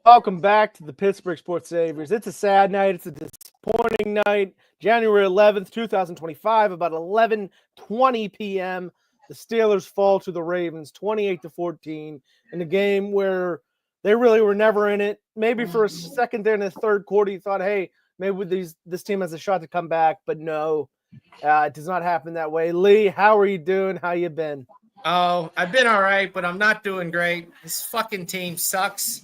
Welcome back to the Pittsburgh Sports Saviors. It's a sad night. It's a disappointing night. January 11th, 2025, about 11:20 p.m. The Steelers fall to the Ravens 28-14 in a game where they really were never in it. Maybe for a second there in the third quarter, you thought, hey, maybe this team has a shot to come back, but no, it does not happen that way. Lee, how are you doing? How you been? Oh, I've been all right, but I'm not doing great. This fucking team sucks.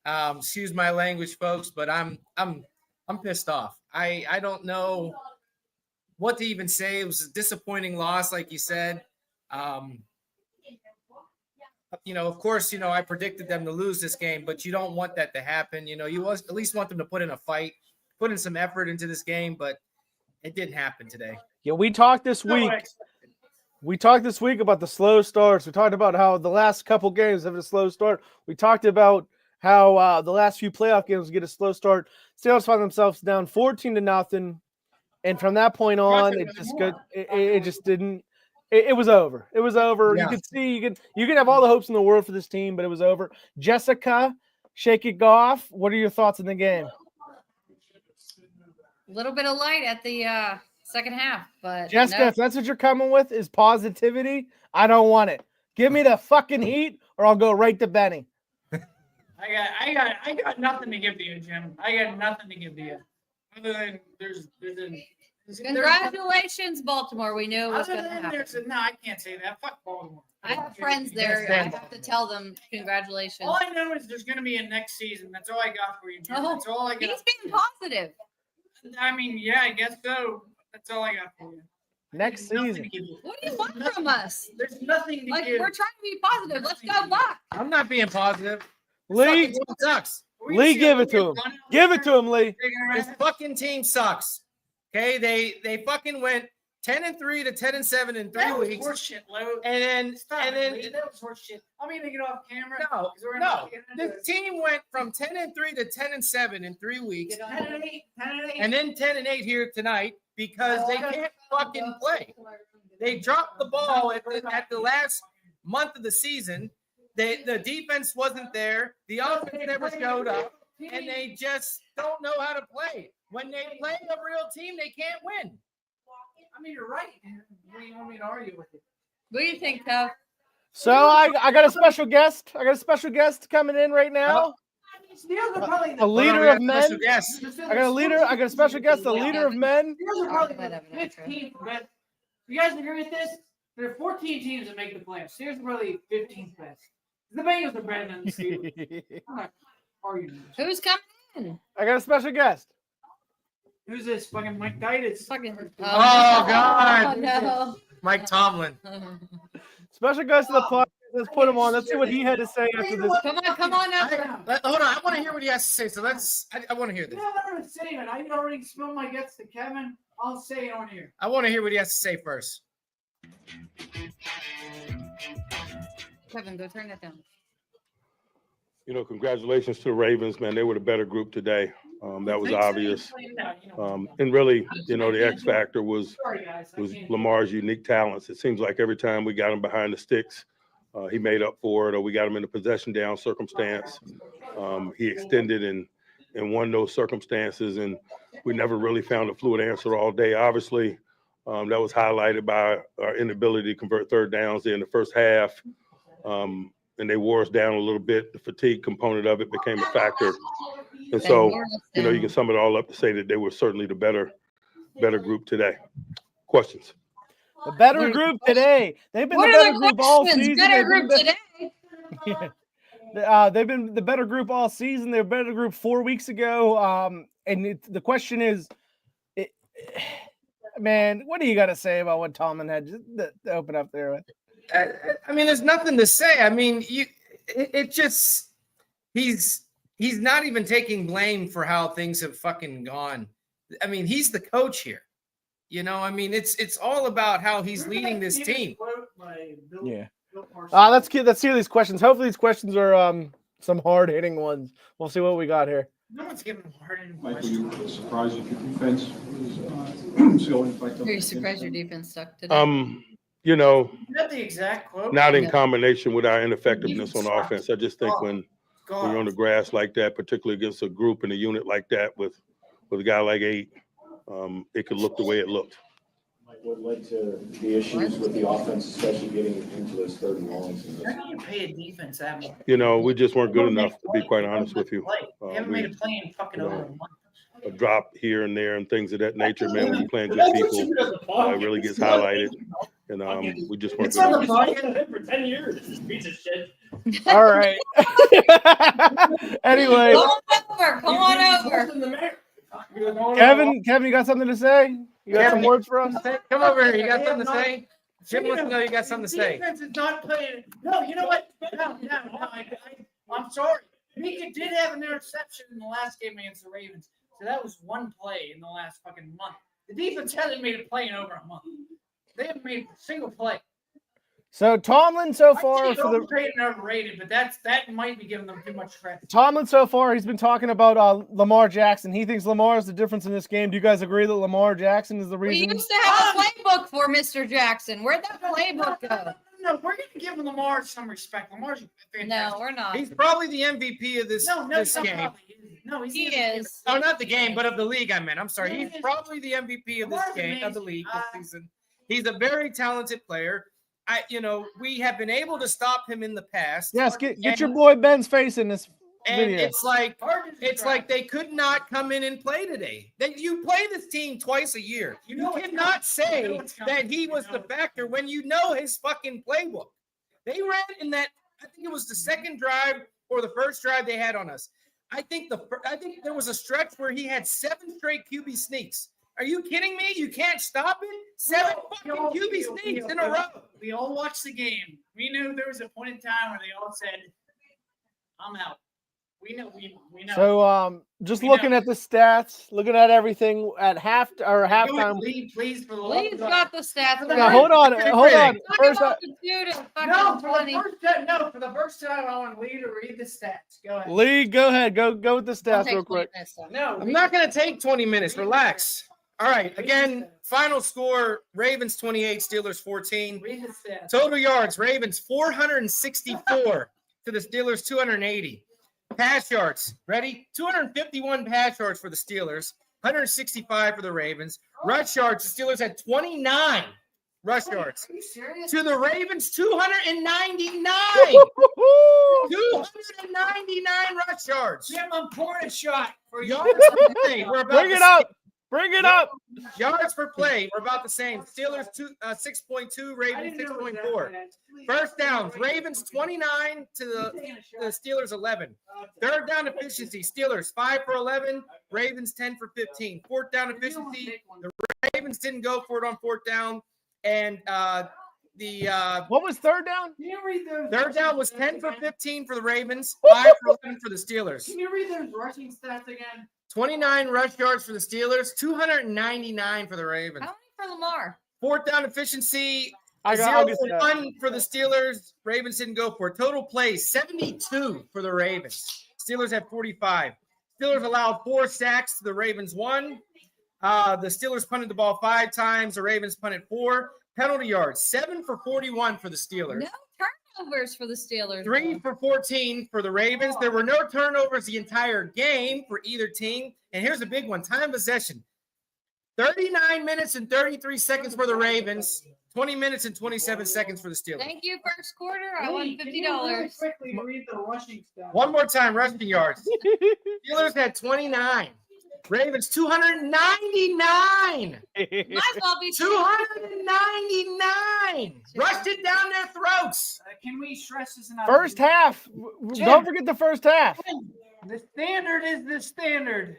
Excuse my language, folks, but I'm pissed off. I don't know what to even say. It was a disappointing loss, like you said. Of course, I predicted them to lose this game, but you don't want that to happen. You at least want them to put in a fight, put in some effort into this game, but it didn't happen today. Yeah, we talked this week. We talked this week about the slow starts. We talked about how the last couple games have a slow start. We talked about how the last few playoff games get a slow start. Steelers find themselves down 14-0, and from that point on, it just didn't. It was over. It was over. Yeah. You could see you can have all the hopes in the world for this team, but it was over. Jessica, shake it off. What are your thoughts on the game? A little bit of light at the second half, but Jessica, if that's what you're coming with is positivity, I don't want it. Give me the fucking heat, or I'll go right to Benny. I got nothing to give to you, Jim. I got nothing to give to you. Other than there's congratulations, Baltimore. We knew it was going to happen. No, I can't say that. Fuck Baltimore. I have friends there. I have to tell them congratulations. All I know is there's going to be a next season. That's all I got for you, Jim. That's all I got. He's being positive. I mean, yeah, I guess so. That's all I got for you. Next season. What do you want from us? There's nothing to give. We're trying to be positive. Let's go, Buck. I'm not being positive. Lee, sucks. Lee, give it to him. Give it to him, Lee. This fucking team sucks. Okay, they fucking went 10-3 to 10-7 in 3 weeks. Horseshit, Lou. And then that was horseshit. I'm gonna get off camera. No. The team went from 10-3 to 10-7 in 3 weeks. 10-8, and then 10-8 here tonight because they can't fucking play. They dropped the ball at the last month of the season. The defense wasn't there. The offense never showed up, and they just don't know how to play. When they play a real team, they can't win. I mean, you're right. What do you want me to argue with you? What do you think, Tough? So I got a special guest. I got a special guest coming in right now. A leader of men. I got a special guest. A leader of men. You guys agree with this? There are 14 teams that make the playoffs. Here's probably 15th best. The Bengals are better than the Steelers. I'm not arguing. Who's coming in? I got a special guest. Who's this? Fucking Mike Titus. Fucking. Oh God. No. Mike Tomlin. Special guest of the podcast. Let's put him on. Let's see what he had to say after this. Come on now. Hold on. I want to hear what he has to say. So I want to hear this. No, I'm not saying it. I already spilled my guts to Kevin. I'll say it on here. I want to hear what he has to say first. Kevin, go turn that down. Congratulations to the Ravens, man. They were the better group today. That was obvious. And really, the X factor was Lamar's unique talents. It seems like every time we got him behind the sticks, he made up for it, or we got him in a possession down circumstance. He extended and won those circumstances, and we never really found a fluid answer all day. Obviously, that was highlighted by our inability to convert third downs in the first half. And they wore us down a little bit. The fatigue component of it became a factor. And so, you can sum it all up to say that they were certainly the better group today. Questions? The better group today. They've been the better group all season. Better group today. Yeah. They've been the better group all season. They're a better group 4 weeks ago. And the question is, man, what do you got to say about what Tomlin had to open up there with? I mean, there's nothing to say. I mean, he's not even taking blame for how things have fucking gone. I mean, he's the coach here. I mean, it's all about how he's leading this team. Yeah. Let's hear these questions. Hopefully these questions are some hard-hitting ones. We'll see what we got here. No one's giving him hard-hitting questions. Might be surprised if your defense was going like that. Are you surprised your defense sucked today? You know, the exact quote? Not in combination with our ineffectiveness on offense. I just think when when you're on the grass like that, particularly against a group and a unit like that with a guy like 8, it could look the way it looked. What led to the issues with the offense, especially getting into those third and longs? How do you pay a defense that much? You know, we just weren't good enough, to be quite honest with you. They haven't made a play in fucking over a month. A drop here and there and things of that nature, man, when you're playing good people, it really gets highlighted. And we just weren't good enough. For 10 years, this piece of shit. All right. Anyway, Come on over. Kevin, you got something to say? You got some words for us? Come over here. You got something to say? Jim wants to know you got something to say. Defense is not playing. No, you know what? No. I'm sorry. Mika did have an interception in the last game against the Ravens. So that was one play in the last fucking month. The defense hasn't made a play in over a month. They haven't made a single play. So Tomlin so far for the overrated and overrated, but that might be giving them too much credit. Tomlin so far, he's been talking about Lamar Jackson. He thinks Lamar is the difference in this game. Do you guys agree that Lamar Jackson is the We reason? used to have a playbook for Mr. Jackson. Where'd that playbook go? No, we're gonna give Lamar some respect. Lamar's fantastic. No, we're not. He's probably the MVP of this game. No, He is. Oh, not the game, but of the league, I meant. I'm sorry. He He's is. probably the MVP of this Lamar's game, of the league this amazing. season. He's a very talented player. We have been able to stop him in the past. Yes, get your boy Ben's face in this And video. it's like they could not come in and play today. You play this team twice a year. You cannot say that he was the factor when you know his fucking playbook. They ran in that. I think it was the second drive or the first drive they had on us. I think there was a stretch where he had 7 straight QB sneaks. Are you kidding me? You can't stop it? 7 fucking QB sneaks in a row. We all watched the game. We knew there was a point in time where they all said, "I'm out." We know. So just looking at the stats, looking at everything at halftime. Please, for the love Lee's of God. got the stats. Now hold on. First, For the first time, I want Lee to read the stats. Go ahead. Lee, go ahead. Go with the stats real quick. No, I'm not going to take 20 minutes. Relax. All right. Again, final score, Ravens 28, Steelers 14. read the stats. Total yards, Ravens 464 to the Steelers 280. Pass yards, ready? 251 pass yards for the Steelers, 165 for the Ravens. Rush yards, the Steelers had 29 rush yards. Are you serious? To the Ravens, 299. 299 rush yards. Jim, I'm pouring a shot for you. Yards per play, we're about Bring it up. Bring it up. Yards per play, we're about the same. Steelers 6.2, Ravens 6.4. First downs, Ravens 29 to the Steelers 11. Third down efficiency, Steelers 5 for 11, Ravens 10 for 15. Fourth down efficiency, the Ravens didn't go for it on fourth down. And What was third down? Can you read those? third down was 10 for 15 for the Ravens, 5 for 11 for the Steelers. Can you read those rushing stats again? 29 rush yards for the Steelers, 299 for the Ravens. How many for Lamar? Fourth down efficiency, I'll 0 get for that. 1 for the Steelers. Ravens didn't go for it. Total plays, 72 for the Ravens. Steelers had 45. Steelers allowed 4 sacks to the Ravens 1. The Steelers punted the ball 5 times. The Ravens punted 4. Penalty yards, 7 for 41 for the Steelers. No turnovers for the Steelers. 3 for 14 for the Ravens. There were no turnovers the entire game for either team. And here's a big one, time of possession. 39 minutes and 33 seconds for the Ravens. 20 minutes and 27 seconds for the Steelers. Thank you, first quarter. I won Lee, can you really $50. quickly read the rushing stats? One more time, rushing yards. Steelers had 29. Ravens 299. Might well be 299. Rushed it down their throats. Can we stress this enough? First half. Don't forget the first half. The standard is the standard.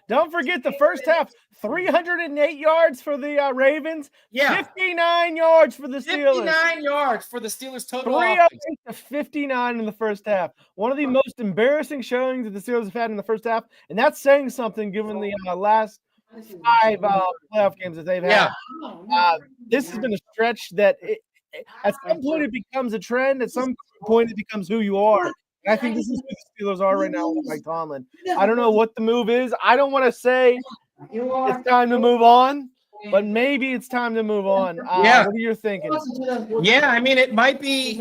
Don't forget the first half. 308 yards for the Ravens. Yeah. 59 yards for the Steelers. 59 yards for the Steelers total 308 offense. to 59 in the first half. One of the most embarrassing showings that the Steelers have had in the first half, and that's saying something given the last 5 playoff games that they've had. This has been a stretch that at some point it becomes a trend. At some point it becomes who you are. And I think this is who the Steelers are right now with Mike Tomlin. I don't know what the move is. I don't want to say it's time to move on. but maybe it's time to move on. Yeah. What are you thinking? Yeah, I mean, it might be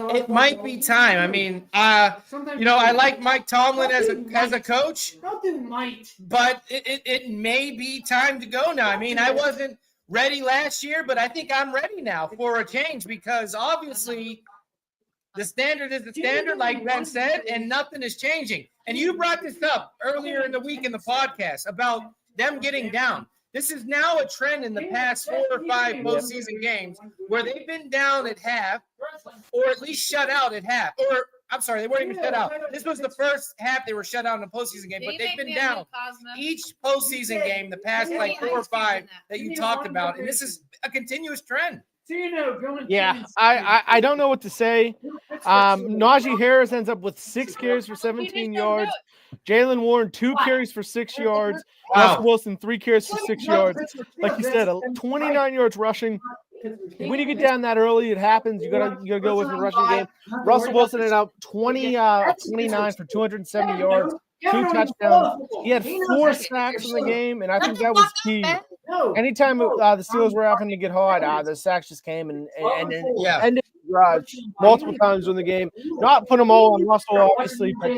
time. I mean, I like Mike Tomlin as a coach, Don't do might. but it may be time to go now. I mean, I wasn't ready last year, but I think I'm ready now for a change because obviously the standard is the standard, like Ben said, and nothing is changing. And you brought this up earlier in the week in the podcast about them getting down. This is now a trend in the past 4 or 5 postseason games where they've been down at half or at least shut out at half. Or, I'm sorry, they weren't even shut out. This was the first half they were shut out in a postseason game, but they've been down each postseason game the past like 4 or 5 that you talked about. And this is a continuous trend. Yeah, I don't know what to say. Najee Harris ends up with 6 carries for 17 yards. Jalen Warren, 2 carries for 6 yards. Wow. Russell Wilson, 3 carries for 6 yards. Like you said, 29 yards rushing. When you get down that early, it happens. You gotta go with the rushing game. Russell Wilson ended up 29 for 270 yards, 2 touchdowns. He had 4 sacks in the game, and I think that was key. Anytime the Steelers were having to get hard, the sacks just came and ended the drive multiple times in the game. Not put them all on Russell, obviously, but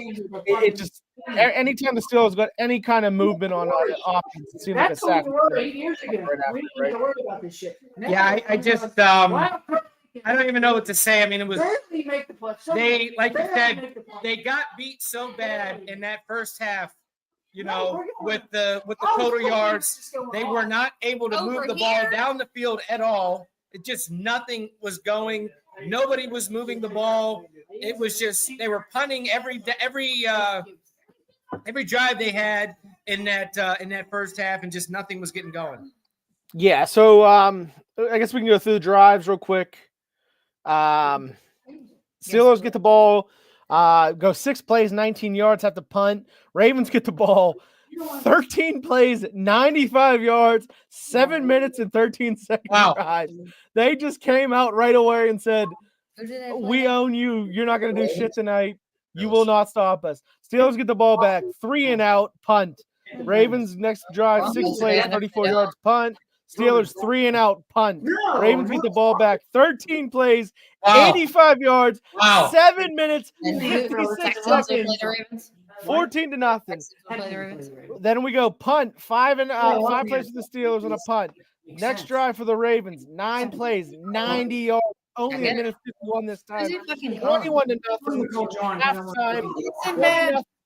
it just anytime the Steelers got any kind of movement on offense, it seemed like a sack. Yeah, I just I don't even know what to say. I mean, it was they like you said, they got beat so bad in that first half. With the total yards, they were not able to move the ball down the field at all. It just nothing was going. Nobody was moving the ball. It was just they were punting every drive they had in that first half, and just nothing was getting going. Yeah, so I guess we can go through the drives real quick. Steelers get the ball, go 6 plays, 19 yards, have to punt. Ravens get the ball, 13 plays, 95 yards, 7 minutes and 13 seconds. Wow. Drives. They just came out right away and said, "We own you. You're not going to do shit tonight. You will not stop us." Steelers get the ball back, 3 and out, punt. Ravens next drive, 6 plays, 34 yards, punt. Steelers 3 and out, punt. Ravens get the ball back, 13 plays, 85 yards, 7 minutes, 56 seconds, 14-0. Then we go punt, 5 plays for the Steelers on a punt. Next drive for the Ravens, 9 plays, 90 yards. Only a minute 51 this time. 21-0. Halftime.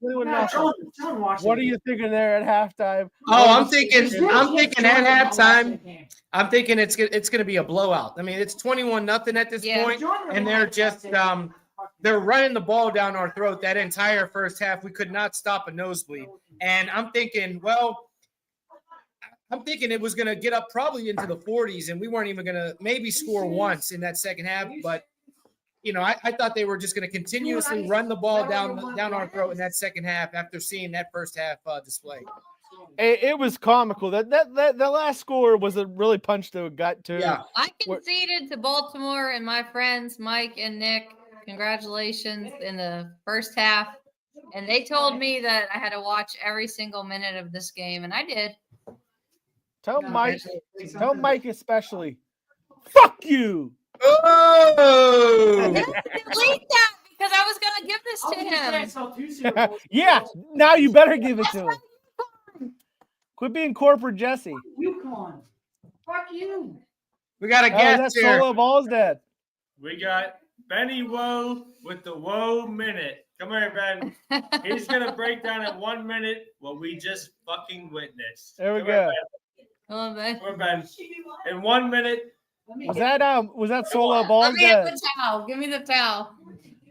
21-0. What are you thinking there at halftime? Oh, I'm thinking at halftime. I'm thinking it's going to be a blowout. I mean, it's 21-0 at this point, and they're just they're running the ball down our throat that entire first half. We could not stop a nosebleed, and I'm thinking it was going to get up probably into the 40s, and we weren't even going to maybe score once in that second half. But, I thought they were just going to continuously run the ball down our throat in that second half after seeing that first half display. It was comical. That last score was a really punch to a gut, too. Yeah. I conceded to Baltimore and my friends, Mike and Nick. Congratulations in the first half. And they told me that I had to watch every single minute of this game, and I did. Tell Mike especially. Fuck you. Oh! Delete that because I was going to give this to him. Yeah, now you better give it to him. Quit being corporate Jesse. You come on. Fuck you. We got a guest here. Solo Ball's dead. We got Benny Woe with the Woe Minute. Come here, Ben. He's going to break down in 1 minute what we just fucking witnessed. There we Come go. here, Oh, man. Come here, Ben. In 1 minute. Was that Solo Ball's Let me have dead? the towel. Give me the towel.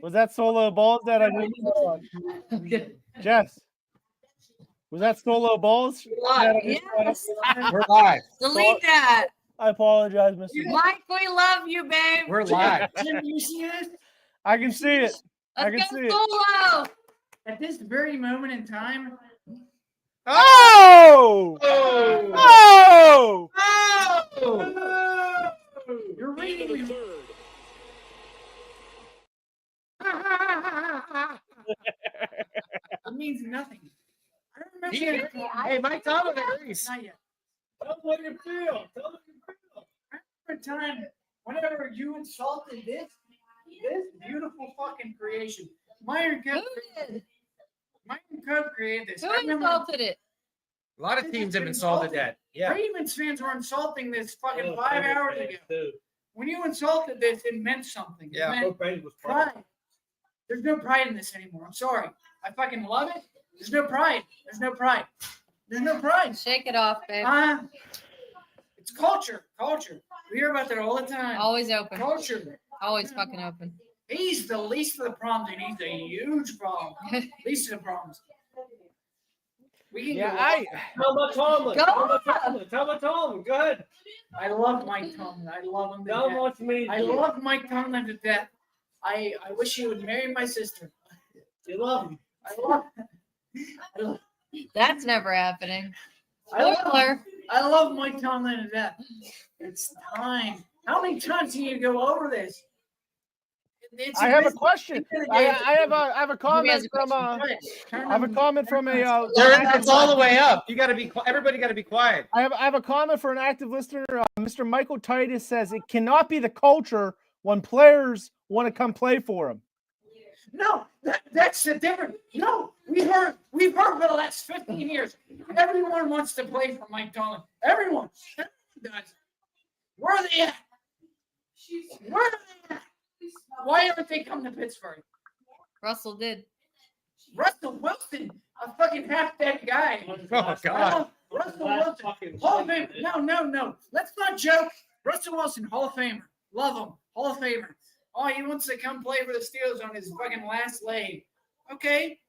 Was that Solo Balls dead? Jess. Was that Solo Balls? Yes. We're live. Delete that. I apologize, Mr. Mike, we love you, babe. We're live. You see this? I can see it. I Let's can go see it. Solo. At this very moment in time, Oh! Oh! Oh! you're reading me. It means nothing. I don't remember. Hey, Mike Tomlin agrees. Not yet. Tell them what you feel. Tell them a time whenever you insulted this beautiful fucking creation. Myron Cub created this. Who I remember insulted it? A lot of teams have insulted that. Yeah. Ravens fans were insulting this fucking 5 hours ago. When you insulted this, it meant something. It meant pride. There's no pride in this anymore. I'm sorry. I fucking love it. There's no pride. There's no pride. There's no pride. Shake it off, babe. It's culture. Culture. We hear about that all the time. Always open. Culture. Always fucking open. He's the least of the problems, and he's a huge problem. Least of the problems. We can Thelma Tomlin. Go Thelma Tomlin. Go ahead. I love Mike Tomlin. I love him to Tell him death. what you mean. I love Mike Tomlin to death. I wish he would marry my sister. You love him. I love That's never happening. I Spoiler. love Mike Tomlin to death. It's time. How many times can you go over this? I have a question. I have a comment from I I have a comment from a. It's all the way up. You got to be. Everybody got to be quiet. I have a comment for an active listener. Mr. Michael Titus says it cannot be the culture when players want to come play for him. No, that's the difference. No, we've heard for the last 15 years. Everyone wants to play for Mike Tomlin. Everyone does. Where are they at? Where are they at? Why haven't they come to Pittsburgh? Russell did. Russell Wilson, a fucking half-dead guy. Oh God. Russell Wilson, Hall of Famer. No. Let's not joke. Russell Wilson, Hall of Famer. Love him. Hall of Famer. Oh, he wants to come play for the Steelers on his fucking last leg. Okay.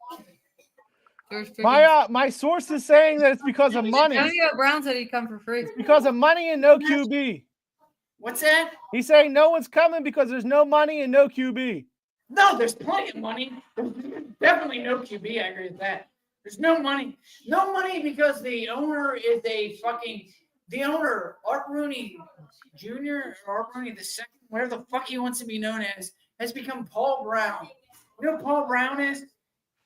My source is saying that it's because of money. Antonio Brown said he'd come for free. It's because of money and no QB. What's that? He's saying no one's coming because there's no money and no QB. No, there's plenty of money. There's definitely no QB. I agree with that. There's no money. No money because the owner is the owner, Art Rooney Jr. or Art Rooney II, whatever the fuck he wants to be known as, has become Paul Brown. You know who Paul Brown is?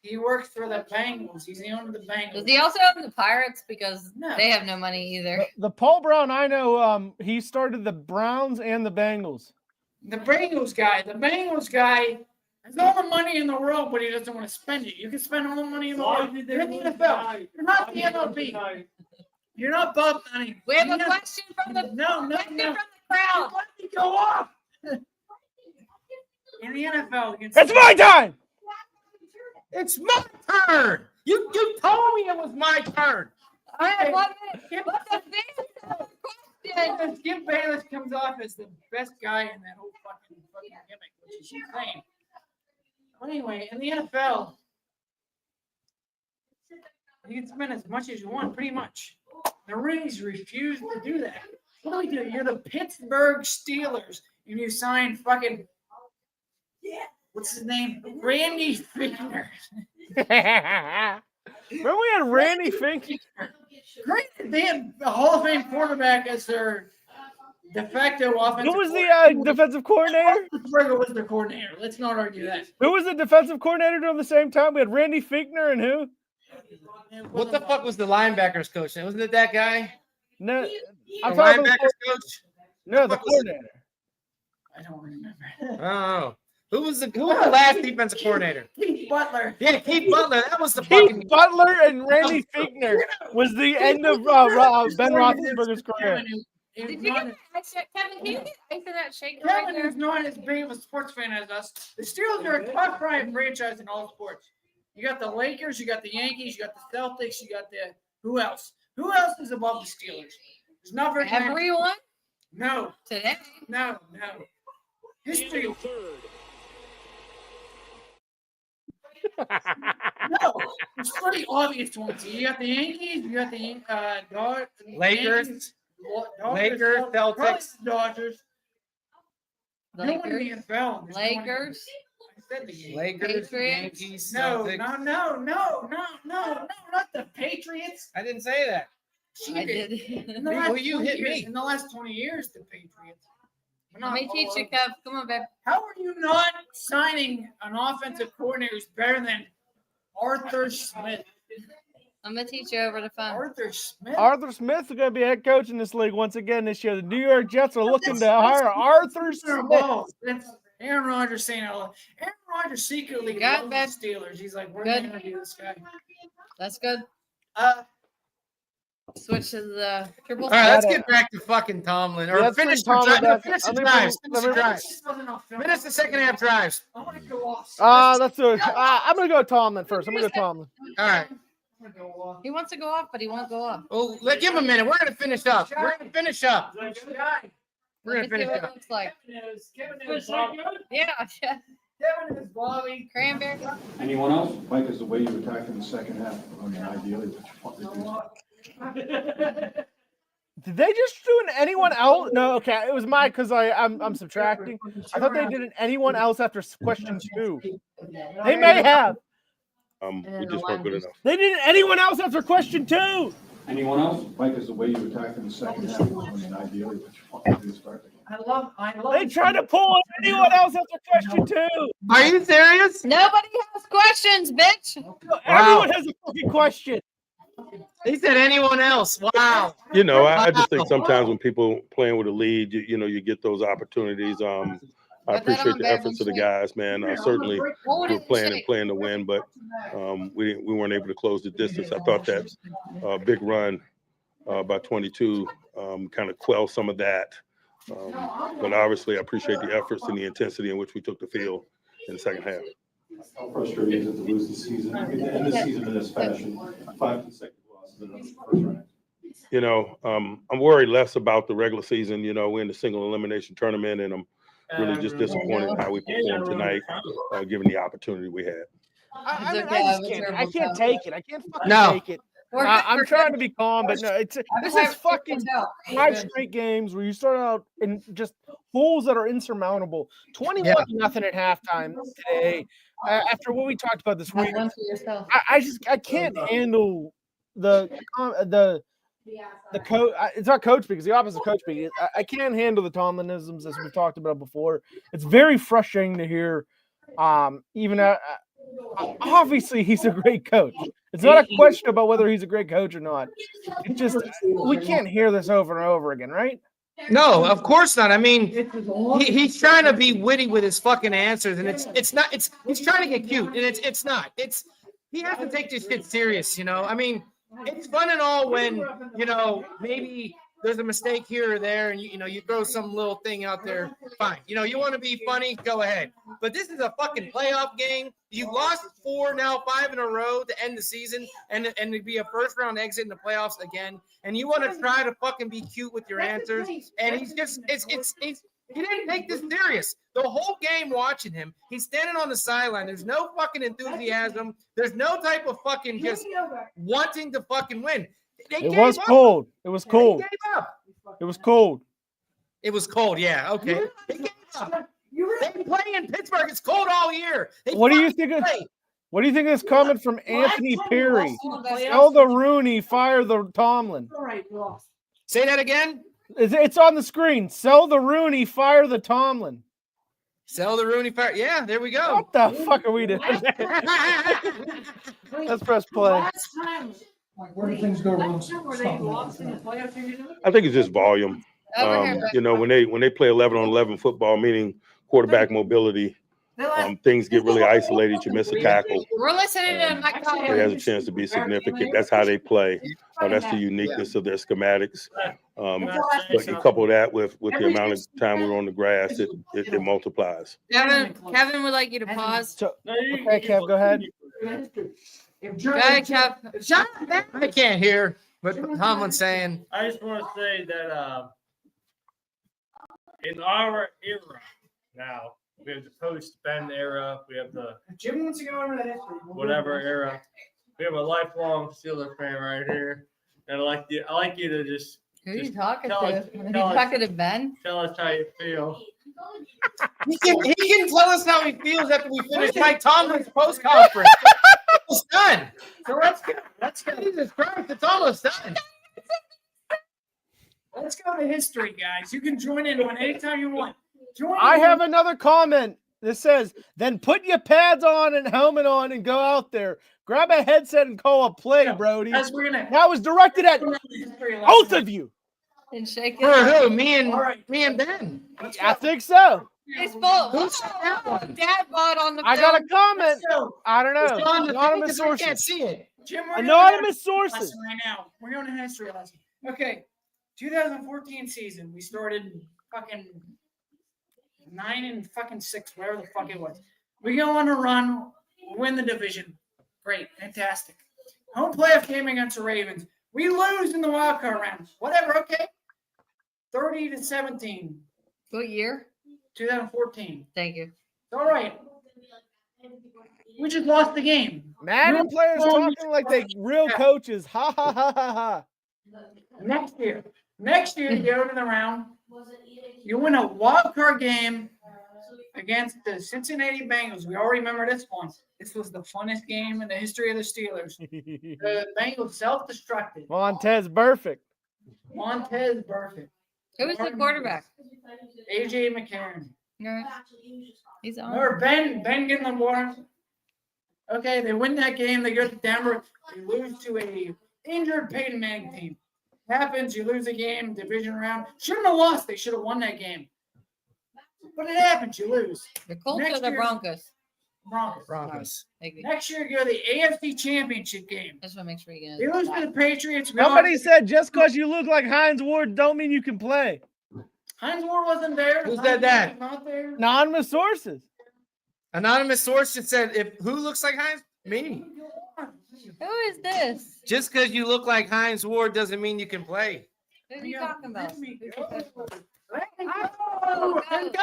He works for the Bengals. He's the owner of the Bengals. Does he also own the Pirates? Because they have no money either. The Paul Brown I know, he started the Browns and the Bengals. The Bengals guy has all the money in the world, but he doesn't want to spend it. You can spend all the money in the world. You're in the NFL. You're not the MLB. You're not Bob Manning. We have a question from the No. from the crowd. Let me go off. In the NFL, It's my time. It's my turn. You told me it was my turn. All right, 1 minute. What the question? Skip Bayless comes off as the best guy in that whole fucking gimmick, which is she claimed. Well, anyway, in the NFL, you can spend as much as you want, pretty much. The Rings refuse to do that. What do we do? You're the Pittsburgh Steelers, and you sign fucking what's his name? Randy Fichtner. Remember we had Randy Fichtner? Great. They had a Hall of Fame quarterback as their de facto offensive. Who was the defensive coordinator? Pittsburgh was the coordinator. Let's not argue that. Who was the defensive coordinator during the same time? We had Randy Fichtner and who? What the fuck was the linebackers coach? Wasn't it that guy? No, The I'm talking about linebackers coach? no, the coordinator. I don't remember. Oh. Who was the last defensive coordinator? Keith Butler. Yeah, Keith Butler. That was the Keith fucking Butler and Randy Fichtner was the end of Ben Roethlisberger's career. Did you get Kevin? Can you get ice in that shaker right Kevin there? is not as big of a sports fan as us. The Steelers are a top five franchise in all sports. You got the Lakers, you got the Yankees, you got the Celtics, you got the who else? Who else is above the Steelers? There's not very many. Everyone No, today. no. History. No, it's pretty obvious ones. You got the Yankees, you got the Lakers. Yankees, Lakers, Celtics. Dodgers. No one in the Lakers. NFL. There's no one in- Lakers. I said the Yankees. Lakers, Patriots. Yankees, No, Celtics. not the Patriots. I didn't say that. I did. In the Well, last you 20 hit years, me. In the last 20 years, the Patriots. But Let not me teach all you, of them. Kev. Come on, babe. How are you not signing an offensive coordinator who's better than Arthur Smith? I'm gonna teach you over the phone. Arthur Smith. Arthur Smith is going to be head coach in this league once again this year. The New York Jets are looking to hire Arthur Smith. That's Aaron Rodgers saying out. Aaron Rodgers secretly Got loves the Steelers. He's like, we're going to interview this guy. That's good. Switch to the triple. All right, let's get back to fucking Tomlin. Or Yeah, let's finish bring Tomlin back. finish the Let me drives. bring- Finish the drives. Finish the second half drives. I want to go off. Let's do it. I'm going to go Tomlin first. I'm going to go Tomlin. All right. He wants to go off, but he won't go off. Well, give him a minute. We're going to finish up. We're going to finish up. We're going to Let me see finish what it up. looks like. Kevin is Bobby. Yeah. Kevin is Bobby. Cranberry. Anyone else? Mike, is the way you attacked in the second half, I mean, ideally, what you want to do. Did they just do an anyone else? No, okay. It was Mike because I'm subtracting. I thought they did an anyone else after question 2. They may have. We just weren't good enough. They did an anyone else after question 2. Anyone else? Mike, is the way you attacked in the second half, I mean, ideally, what you want to do is start the game. I love. They tried to pull an anyone else after question 2. Are you serious? Nobody has questions, bitch. Everyone has a fucking question. He said anyone else. Wow. You know, I just think sometimes when people playing with a lead, you get those opportunities. I appreciate the efforts of the guys, man. Certainly we're playing to win, but we weren't able to close the distance. I thought that big run by 22 kind of quelled some of that. But obviously, I appreciate the efforts and the intensity in which we took the field in the second half. How frustrating is it to lose the season, I mean, to end the season in this fashion, 5 consecutive losses in the first round? You know, I'm worried less about the regular season. You know, we're in the single elimination tournament, and I'm really just disappointed in how we performed tonight, given the opportunity we had. I can't take it. I can't fucking No. take it. I'm trying to be calm, but no, this is fucking 5 straight games where you start out in just holes that are insurmountable. 21-0 at halftime today. After what we talked about this week, I can't handle the coach. It's not coach speak, it's the opposite of coach speak. I can't handle the Tomlinisms as we've talked about before. It's very frustrating to hear. Obviously, he's a great coach. It's not a question about whether he's a great coach or not. It's just we can't hear this over and over again, right? No, of course not. I mean, he's trying to be witty with his fucking answers, and it's not. He's trying to get cute, and it's not. He has to take this shit serious, you know. I mean, it's fun and all when maybe there's a mistake here or there, and you throw some little thing out there. Fine, you want to be funny, go ahead. But this is a fucking playoff game. You lost 4, now 5 in a row to end the season, and to be a first round exit in the playoffs again. And you want to try to fucking be cute with your answers, and he's just he didn't take this serious. The whole game watching him, he's standing on the sideline. There's no fucking enthusiasm. There's no type of fucking just wanting to fucking win. It was cold. It was cold. It was cold. It was cold. Yeah. Okay. They gave up. They play in Pittsburgh. It's cold all year. What do you think of this comment from Anthony Perry? Sell the Rooney, fire the Tomlin. Say that again. It's on the screen. Sell the Rooney, fire the Tomlin. Sell the Rooney, fire. Yeah, there we go. What the fuck are we doing? Let's press play. Where do things go wrong? I think it's just volume. When they play 11-on-11 football, meaning quarterback mobility, things get really isolated. You miss a tackle. We're listening to Mike. It has a chance to be significant. That's how they play. That's the uniqueness of their schematics. But you couple that with the amount of time we're on the grass, it multiplies. Kevin would like you to pause. Okay, Kev, go ahead. Go ahead, Kev. Shut up. I can't hear what Tomlin's saying. I just want to say that in our era now, we have the post-Ben era, we have the Jim wants to go over that history. whatever era. We have a lifelong Steelers fan right here. And I like you to just Who are you talking tell to? us- Are you tell us- talking to Ben? tell us how you feel. He can tell us how he feels after we finish Mike Tomlin's post conference. It's done. So let's go. Jesus Christ, it's almost done. Let's go to history, guys. You can join in on anytime you want. I have another comment that says, then put your pads on and helmet on and go out there. Grab a headset and call a play, Yeah, Brody. As we're gonna That was directed at both of you. And shake For it. who? Me and Ben. I think so. It's both. Who said that one? Dad bought on the I got a film. comment. So, I don't It's on know. the thing Anonymous 'cause I can't sources. see it. Jim, we're Anonymous doing a sources. lesson right now. We're doing a history lesson. Okay, 2014 season. We started fucking 9-6, whatever the fuck it was. We go on a run, win the division. Great, fantastic. Home playoff game against the Ravens. We lose in the wild card round. Whatever, okay. 30-17, What year? 2014. Thank you. It's all right. We just lost the game. Madden players talking like they real coaches. Ha ha ha ha ha. Next year, you go to the round. You win a wild card game against the Cincinnati Bengals. We all remember this one. This was the funnest game in the history of the Steelers. The Bengals self-destructed. Montez perfect. Montez Burfict. Who was the quarterback? AJ McCarron. No. He's on. Remember Ben getting the water? Okay, they win that game. They go to Denver. They lose to a injured Peyton Manning team. Happens. You lose a game, division round. Shouldn't have lost. They should have won that game. But it happens. You lose. The Colts Next or the year- Broncos? Broncos. Thank you. Next year, you go to the AFC Championship game. Just want to make sure you They get lose to the Patriots. We all- Somebody said just because you look like Hines Ward don't mean you can play. Hines Ward wasn't there. Who Hines said that? was not there. Anonymous sources. Anonymous source just said, "If who looks like Hines? Me. Who is this? Just because you look like Hines Ward doesn't mean you can play." Who are you talking about? Let me Who's go. your coach? Oh, then go.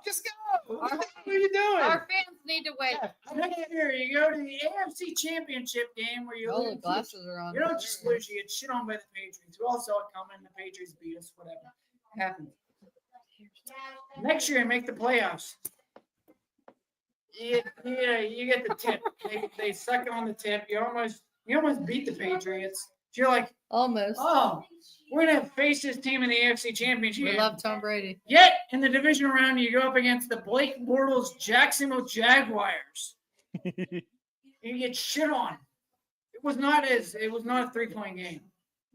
Just go. What are you doing? Our fans need to wait. Next year, you go to the AFC Championship game where you Oh, the lose. glasses are on. You don't just lose, you get shit on by the Patriots. We all saw it coming. The Patriots beat us, whatever. Happened. Next year, you make the playoffs. You get the tip. They suck on the tip. You almost beat the Patriots. You're like, Almost. oh, we're gonna face this team in the AFC Championship. We love Tom Brady. Yet in the division round, you go up against the Blake Bortles Jacksonville Jaguars. You get shit on. It was not a 3-point game.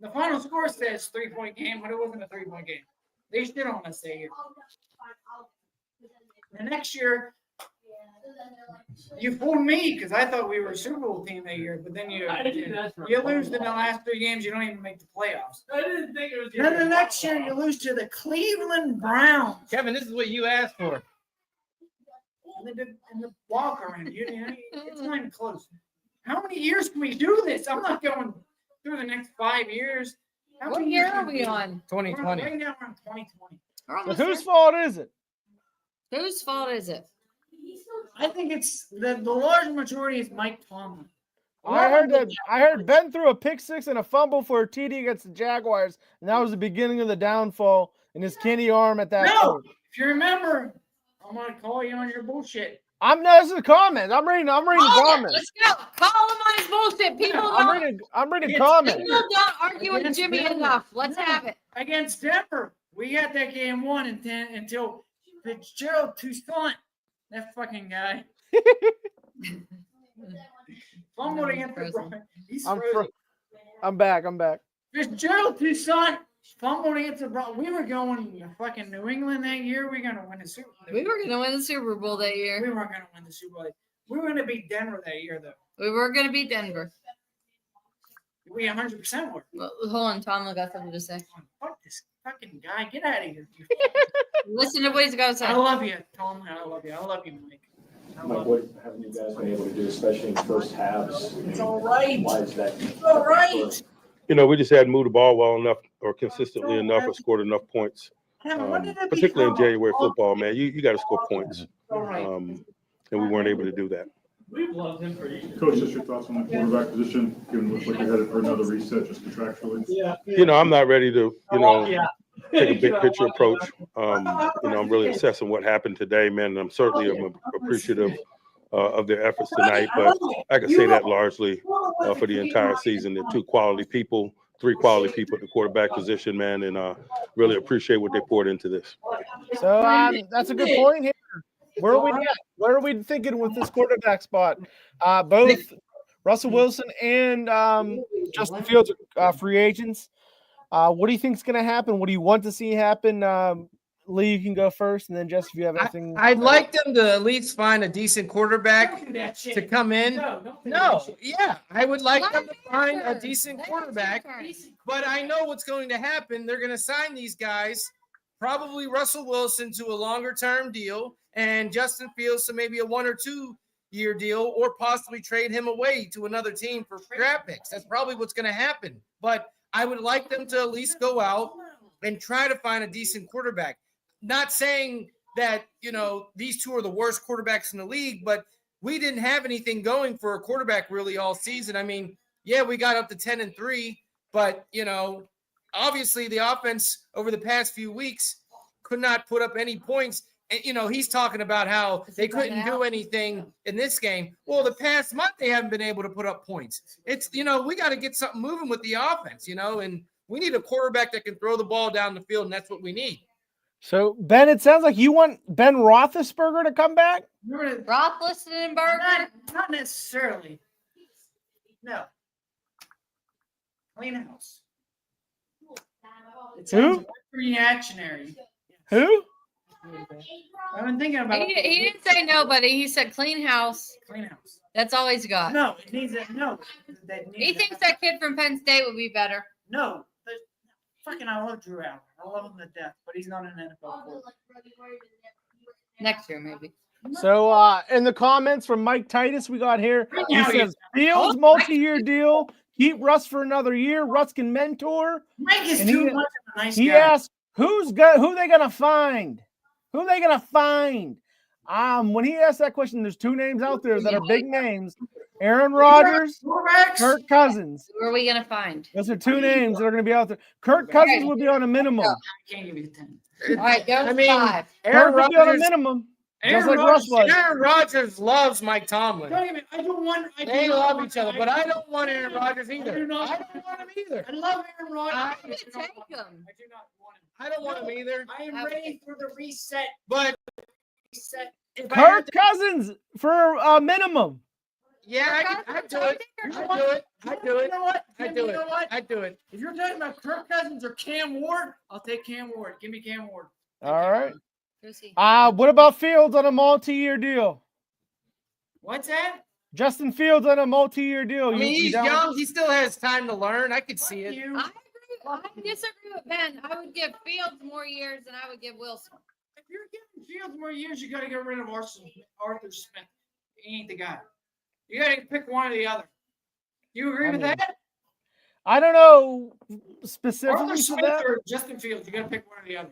The final score says 3-point game, but it wasn't a 3-point game. They shit on us that year. The next year, you fooled me because I thought we were a Super Bowl team that year, but then you lose in the last 3 games, you don't even make the playoffs. I didn't think it was. Then the next year, you lose to the Cleveland Browns. Kevin, this is what you asked for. In the walk around. It's not even close. How many years can we do this? I'm not going through the next 5 years. How What many year years are can we on? 2020. Right now, we're on 2020. We're So almost whose there. fault is it? Whose fault is it? I think it's the large majority is Mike Tomlin. I heard Ben threw a pick six and a fumble for a TD against the Jaguars, and that was the beginning of the downfall in his skinny arm at that No, point. if you remember, I'm gonna call you on your bullshit. This is a comment. I'm reading comments. Let's go. Call him on his bullshit. People I'm reading It's- comments. People don't argue with Against Jimmy Denver. enough. Let's have it. Against Denver, we had that game 1-10 until Fitzgerald Toussaint, that fucking guy, fumbled against the Frozen. Broncos. He's I'm frozen. I'm back. Fitzgerald Toussaint fumbled against the Broncos. We were going to fucking New England that year. We were going to win the Super Bowl. We were going to win the Super Bowl that We year. weren't going to win the Super Bowl. We were going to beat Denver that year, though. We were going to beat Denver. We 100% were. Well, hold on. Tom got something to say. Fuck this fucking guy. Get out of here. Listen to what he's got to say. I love you, Tom. I love you. I love you, Mike. I Mike, love what haven't you guys been able to do, especially in first halves? It's all right. Why is that? It's all right. We just hadn't moved the ball well enough or consistently enough or scored enough points. Kevin, when did it Particularly in become January football, man. You got to score points. all right? And we weren't able to do that. We've loved him for years. Coach, just your thoughts on the quarterback position, given it looks like you're headed for another reset just contractually? I'm not ready to, take a big picture approach. I'm really assessing what happened today, man. And I'm certainly appreciative of their efforts tonight. But I can say that largely for the entire season. They're 3 quality people at the quarterback position, man, and really appreciate what they poured into this. So that's a good point here. Where are we at? What are we thinking with this quarterback spot? Both Russell Wilson and Justin Fields are free agents. What do you think is going to happen? What do you want to see happen? Lee, you can go first, and then Jess, if you have anything. I'd like them to at least find a decent quarterback to come in. No, yeah, I would like them to find a decent quarterback. But I know what's going to happen. They're going to sign these guys, probably Russell Wilson to a longer-term deal, and Justin Fields to maybe a 1 or 2 year deal, or possibly trade him away to another team for draft picks. That's probably what's going to happen. But I would like them to at least go out and try to find a decent quarterback. Not saying that, these two are the worst quarterbacks in the league, but we didn't have anything going for a quarterback really all season. I mean, yeah, we got up to 10-3, but, obviously the offense over the past few weeks could not put up any points. And, he's talking about how they couldn't do anything in this game. Well, the past month they haven't been able to put up points. It's, we got to get something moving with the offense, and we need a quarterback that can throw the ball down the field, and that's what we need. So, Ben, it sounds like you want Ben Roethlisberger to come back? Roethlisberger? Not necessarily. No. Clean house. It sounds reactionary. Who? I've been thinking about it. He didn't say nobody. He said clean house. Clean house. That's all he's got. No, it needs a no. He thinks that kid from Penn State would be better. No. I love Drew Allen. I love him to death, but he's not an NFL player. Next year, maybe. So, in the comments from Mike Titus, we got here. He says, Fields multi-year deal. Keep Russ for another year. Russ can mentor. Mike is too much of a nice guy. He asked, who they gonna find? Who they gonna find? When he asked that question, there's 2 names out there that are big names: Aaron Rodgers, Kirk Cousins. Who are we gonna find? Those are 2 names that are gonna be out there. Kirk Cousins would be on a minimum. I can't give you 10. All right, go to 5. Kirk would be on a minimum. Just like Russ was. Aaron Rodgers loves Mike Tomlin. I don't want. They love each other, but I don't want Aaron Rodgers either. I don't want him either. I love Aaron Rodgers. I'm gonna take him. I do not want him. I don't want him either. I am ready for the reset. But Kirk Cousins for a minimum. Yeah, I'd do it. I'd do it. You know what? I'd do it. If you're talking about Kirk Cousins or Cam Ward, I'll take Cam Ward. Give me Cam Ward. All right. What about Fields on a multi-year deal? What's that? Justin Fields on a multi-year deal. I mean, he's young. He still has time to learn. I could see it. I disagree with Ben. I would give Fields more years than I would give Wilson. If you're giving Fields more years, you got to get rid of Arthur Smith. He ain't the guy. You got to pick one or the other. You agree with that? I don't know specifically. Arthur Smith or Justin Fields. You got to pick one or the other.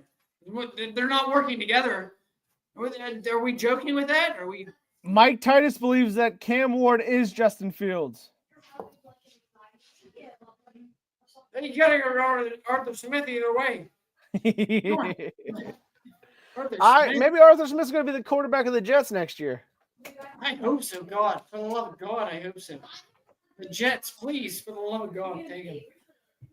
They're not working together. Are we joking with that? Are we? Mike Titus believes that Cam Ward is Justin Fields. Then you got to go Arthur Smith either way. Maybe Arthur Smith's going to be the quarterback of the Jets next year. I hope so, God. For the love of God, I hope so. The Jets, please, for the love of God, take him.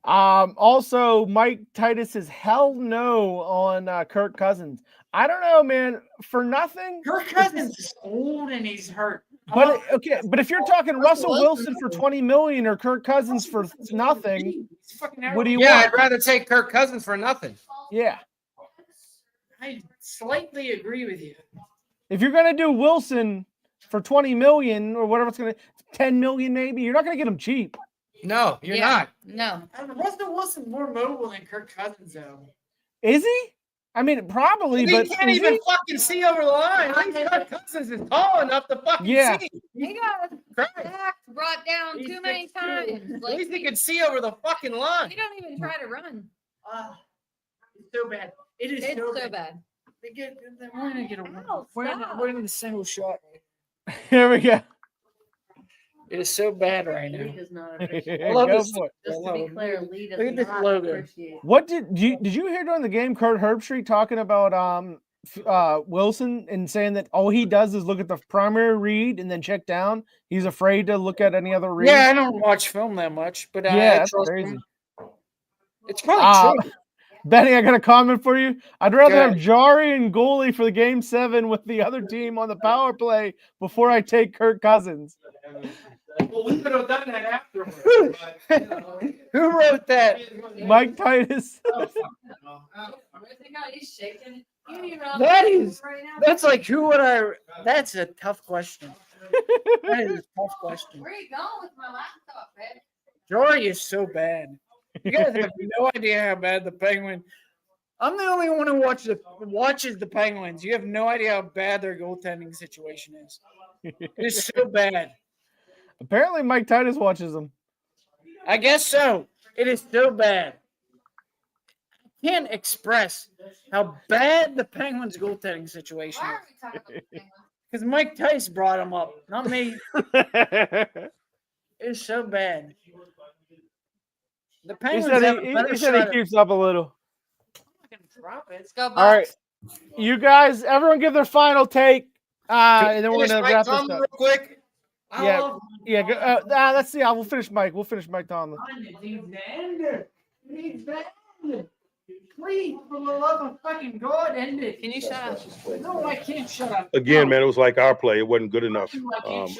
Also, Mike Titus says hell no on Kirk Cousins. I don't know, man. For nothing. Kirk Cousins is old and he's hurt. But if you're talking Russell Wilson for $20 million or Kirk Cousins for nothing, what do you want? I'd rather take Kirk Cousins for nothing. Yeah. I slightly agree with you. If you're gonna do Wilson for $20 million or whatever it's gonna, $10 million maybe, you're not gonna get him cheap. No, you're not. No. Russell Wilson's more mobile than Kirk Cousins, though. Is he? I mean, probably, but he can't even fucking see over the line. Kirk Cousins is tall enough to fucking see. He got back brought down too many times. At least he can see over the fucking line. He don't even try to run. It's so bad. It's so bad. We're gonna get we're in the single shot. Here we go. It is so bad right now. Lee does not I love this. Just to be clear, Lee does Look at this not logo. appreciate. What did you hear during the game Kurt Herbstreit talking about Wilson and saying that all he does is look at the primary read and then check down? He's afraid to look at any other read. Yeah, I don't watch film that much, but yeah, that's crazy. Him. It's probably true. Benny, I got a comment for you. I'd rather have Jari and goalie for the game 7 with the other team on the power play before I take Kirk Cousins. Well, we could have done that afterwards. But, you know. Who wrote that? Mike Titus. That is. That's like who would I? That's a tough question. That is a tough question. Where are you going with my laptop, man? Jory is so bad. You guys have no idea how bad the Penguins. I'm the only one who watches the Penguins. You have no idea how bad their goaltending situation is. It's so bad. Apparently, Mike Titus watches them. I guess so. It is so bad. I can't express how bad the Penguins' goaltending situation Why is. are we talking about the Penguins? Because Mike Tice brought him up, not me. It's so bad. The He Penguins said have a he, better he said shot he keeps up a little. drop it. Let's go, Bucks. All right, you guys, everyone give their final take, and then we're Finish gonna Mike wrap this Tomlin up. real quick. Yeah, yeah. Let's see. We'll finish Mike. We'll finish Mike Tomlin. Please, for the love of fucking God, end it. Can you shut up? No, I can't shut up. Again, No. man, it was like our play. It wasn't good enough.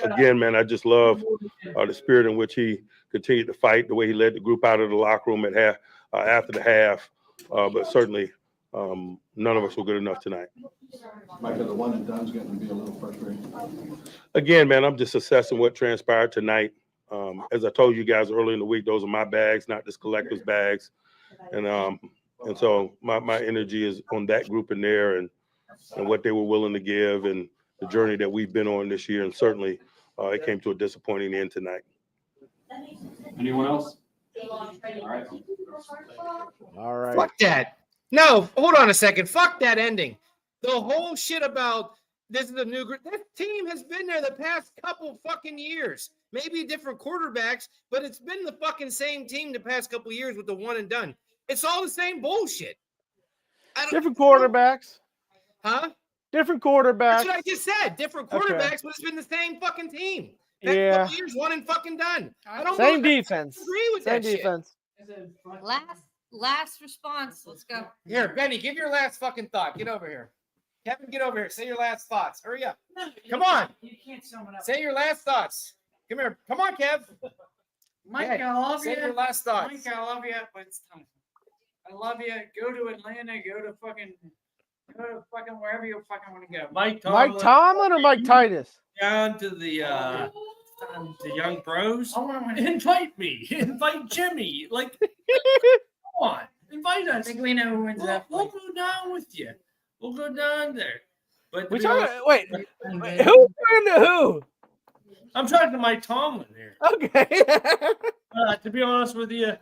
Again, man, I just love the spirit in which he continued to fight, the way he led the group out of the locker room at half, after the half. But certainly, none of us were good enough tonight. Mike, the one and done's getting to be a little frustrating. Again, man, I'm just assessing what transpired tonight. As I told you guys earlier in the week, those are my bags, not just collectors' bags. And so my energy is on that group in there and what they were willing to give and the journey that we've been on this year. And certainly it came to a disappointing end tonight. Anyone else? All right. All right. Fuck that. No, hold on a second. Fuck that ending. The whole shit about this is a new group. This team has been there the past couple fucking years. Maybe different quarterbacks, but it's been the fucking same team the past couple years with the one and done. It's all the same bullshit. Different quarterbacks. Huh? Different quarterbacks. That's what I just said. Different quarterbacks, Okay. but it's been the same fucking team. Past Yeah. couple years, one and fucking done. I don't Same know- I defense. agree with Same that shit. defense. Last response. Let's go. Here, Benny, give your last fucking thought. Get over here. Kevin, get over here. Say your last thoughts. Hurry up. Come on. You can't sum it up. Say your last thoughts. Come here. Come on, Kev. Mike, Yeah, I love Say your you. last thoughts. Mike, I love you, but it's time. I love you. Go to Atlanta. Go to fucking wherever you fucking want to go. Mike Tomlin, Mike Tomlin or Mike Titus? down to the young pros. I want to win. Invite me. Invite Jimmy. Like, come on. Invite I us. think we know who wins that. We'll go down with you. We'll go down there. But to We be honest, talking? Wait, who's talking to who? I'm talking to Mike Tomlin here. Okay. To be honest with you,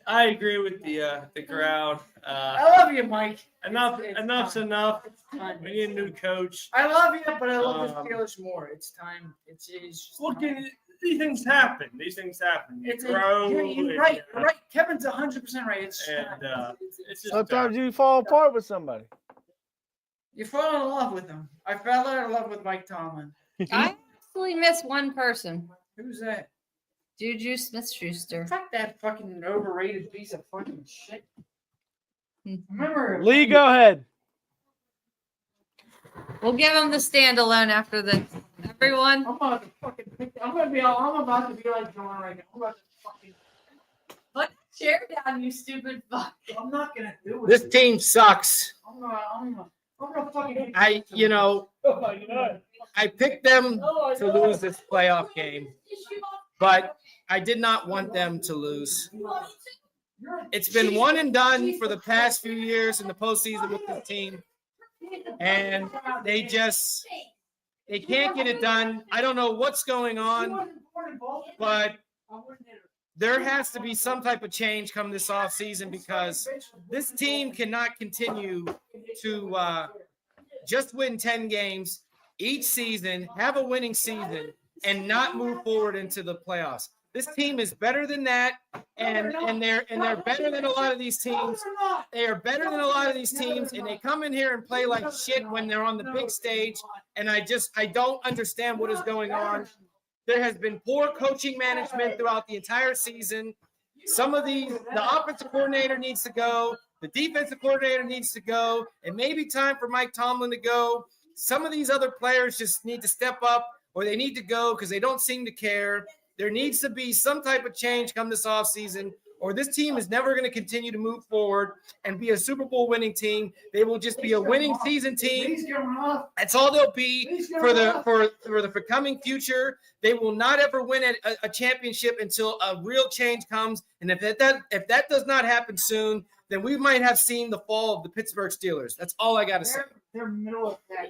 I agree with the crowd. I love you, Mike. Enough's time. enough. It's time. We need a new coach. I love you, but I love the Um, Steelers more. It's time. It's just Look, time. these things happen. These things happen. You It's grow. you're and, right. You're right. Kevin's 100% right. It's And time. it's just Sometimes you fall apart with somebody. You fall in love with him. I fell in love with Mike Tomlin. I actually miss one person. Who's that? Juju Smith-Schuster. Fuck that fucking overrated piece of fucking shit. Hmm. Remember, Lee, go ahead. We'll give him the standalone after this. Everyone, I'm about to fucking pick. I'm about to be like John right now. I'm about to fucking. put the chair down, you stupid fuck. I'm not gonna do it. This team sucks. I'm gonna fucking. I picked them to lose this playoff game, but I did not want them to lose. It's been one and done for the past few years in the postseason with this team, and they can't get it done. I don't know what's going on, but there has to be some type of change come this offseason because this team cannot continue to just win 10 games each season, have a winning season, and not move forward into the playoffs. This team is better than that, and they're better than a lot of these teams. They are better than a lot of these teams, and they come in here and play like shit when they're on the big stage. And I don't understand what is going on. There has been poor coaching management throughout the entire season. The offensive coordinator needs to go. The defensive coordinator needs to go. It may be time for Mike Tomlin to go. Some of these other players just need to step up, or they need to go because they don't seem to care. There needs to be some type of change come this offseason, or this team is never going to continue to move forward and be a Super Bowl winning team. They will just be a winning season team. That's all they'll be for the coming future. They will not ever win a championship until a real change comes. And if that does not happen soon, then we might have seen the fall of the Pittsburgh Steelers. That's all I got to say. They're middle of that.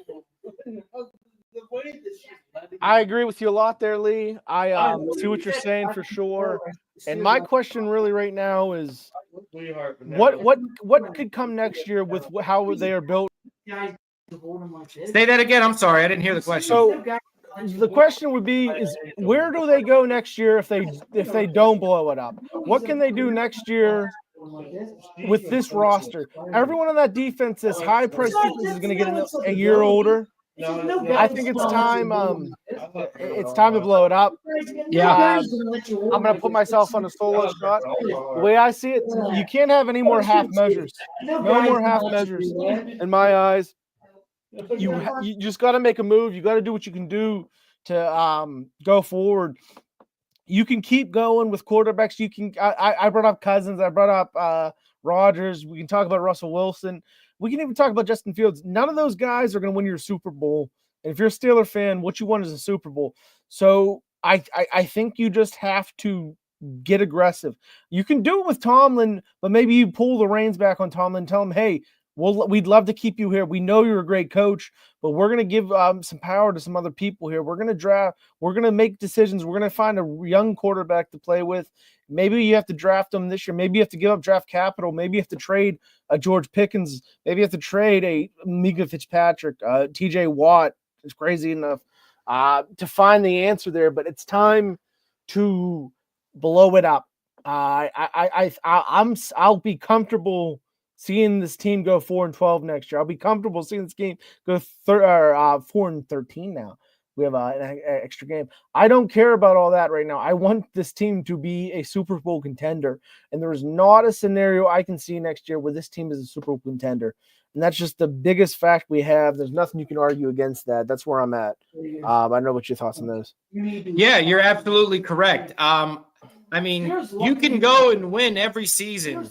I agree with you a lot there, Lee. I see what you're saying for sure. And my question really right now is, what could come next year with how they are built? Say that again. I'm sorry, I didn't hear the question. So the question would be: is where do they go next year if they don't blow it up? What can they do next year with this roster? Everyone on that defense, this high-priced defense, is going to get a year older. I think it's time. It's time to blow it up. Yeah. I'm going to put myself on a solo shot. The way I see it, you can't have any more half measures. No more half measures, in my eyes. You just got to make a move. You got to do what you can do to go forward. You can keep going with quarterbacks. You can. I brought up Cousins. I brought up Rodgers. We can talk about Russell Wilson. We can even talk about Justin Fields. None of those guys are going to win your Super Bowl. And if you're a Steeler fan, what you want is a Super Bowl. So I think you just have to get aggressive. You can do it with Tomlin, but maybe you pull the reins back on Tomlin and tell him, hey, we'd love to keep you here. We know you're a great coach, but we're going to give some power to some other people here. We're going to draft. We're going to make decisions. We're going to find a young quarterback to play with. Maybe you have to draft them this year. Maybe you have to give up draft capital. Maybe you have to trade a George Pickens. Maybe you have to trade a Minka Fitzpatrick, TJ Watt. It's crazy enough to find the answer there, but it's time to blow it up. I'll be comfortable seeing this team go 4-12 next year. I'll be comfortable seeing this game go 4-13 now. We have an extra game. I don't care about all that right now. I want this team to be a Super Bowl contender. And there is not a scenario I can see next year where this team is a Super Bowl contender. And that's just the biggest fact we have. There's nothing you can argue against that. That's where I'm at. I don't know what your thoughts on those. Yeah, you're absolutely correct. I mean, you can go and win every season,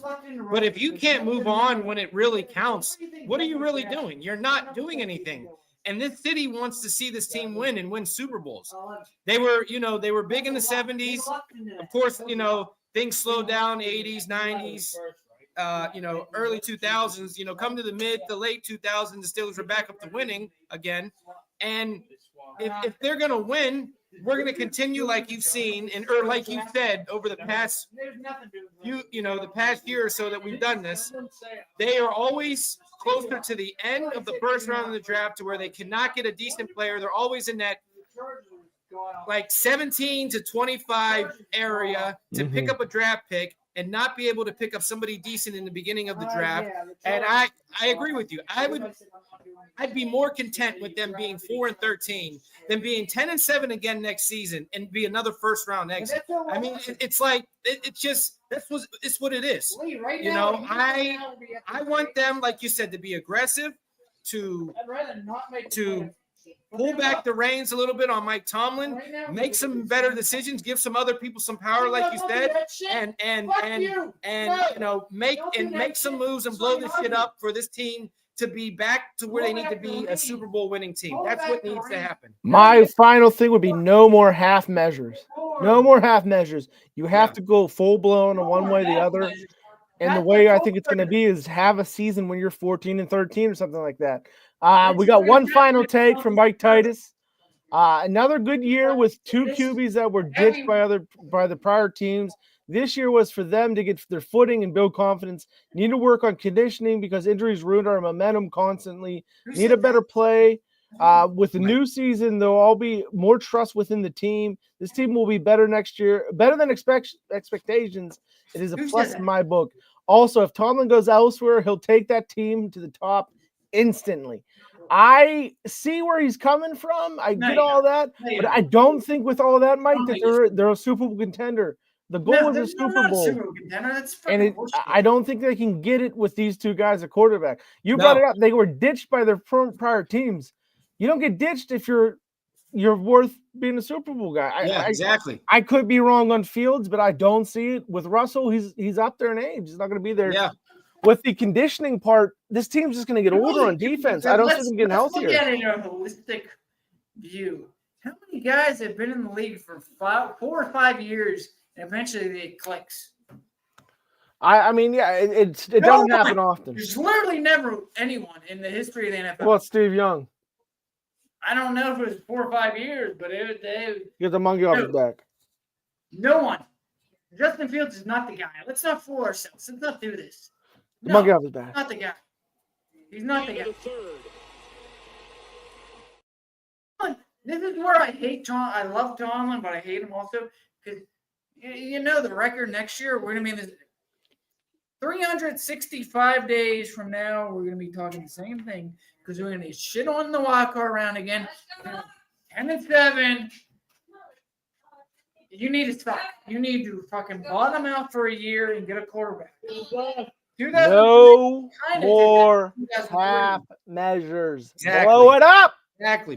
but if you can't move on when it really counts, what are you really doing? You're not doing anything. And this city wants to see this team win and win Super Bowls. They were big in the 70s. Of course, things slowed down, 80s, 90s, early 2000s, come to the late 2000s, the Steelers were back up to winning again. And if they're going to win, we're going to continue like you've seen or like you said over the past the past year or so that we've done this. They are always closer to the end of the first round of the draft to where they cannot get a decent player. They're always in that like 17 to 25 area to pick up a draft pick and not be able to pick up somebody decent in the beginning of the draft. And I agree with you. I'd be more content with them being 4-13 than being 10-7 again next season and be another first round exit. I mean, it's like it's what it is. I want them, like you said, to be aggressive, to pull back the reins a little bit on Mike Tomlin, make some better decisions, give some other people some power, like you said, and make some moves and blow this shit up for this team to be back to where they need to be, a Super Bowl winning team. That's what needs to happen. My final thing would be no more half measures. No more half measures. You have to go full blown on one way or the other. And the way I think it's going to be is have a season when you're 14-13 or something like that. We got one final take from Mike Titus. Another good year with two QBs that were ditched by the prior teams. This year was for them to get their footing and build confidence. Need to work on conditioning because injuries ruined our momentum constantly. Need a better play. With the new season, there'll all be more trust within the team. This team will be better next year, better than expectations. It is a plus in my book. Also, if Tomlin goes elsewhere, he'll take that team to the top instantly. I see where he's coming from. I get all that, but I don't think with all that, Mike, that they're a Super Bowl contender. The goal is a Super Bowl. And I don't think they can get it with these two guys at quarterback. You brought it up. They were ditched by their prior teams. You don't get ditched if you're you're worth being a Super Bowl guy. Exactly. I could be wrong on Fields, but I don't see it with Russell. He's up there in age. He's not going to be there. Yeah. With the conditioning part, this team's just going to get older on defense. I don't see them getting healthier. Let's look at it in a holistic view. How many guys have been in the league for 4 or 5 years and eventually it clicks? I mean, yeah, it doesn't happen often. There's literally never anyone in the history of the NFL. Well, Steve Young. I don't know if it was 4 or 5 years, but Get the monkey off his back. No one. Justin Fields is not the guy. Let's not fool ourselves. Let's not do this. The monkey off his back. Not the guy. He's not the guy. This is where I hate Tom. I love Tomlin, but I hate him also because you know the record next year. We're gonna be in this 365 days from now. We're gonna be talking the same thing because we're gonna shit on the wild card round again. 10-7. You need to stop. You need to fucking bottom out for a year and get a quarterback. No more half measures. Exactly. Blow it up. Exactly.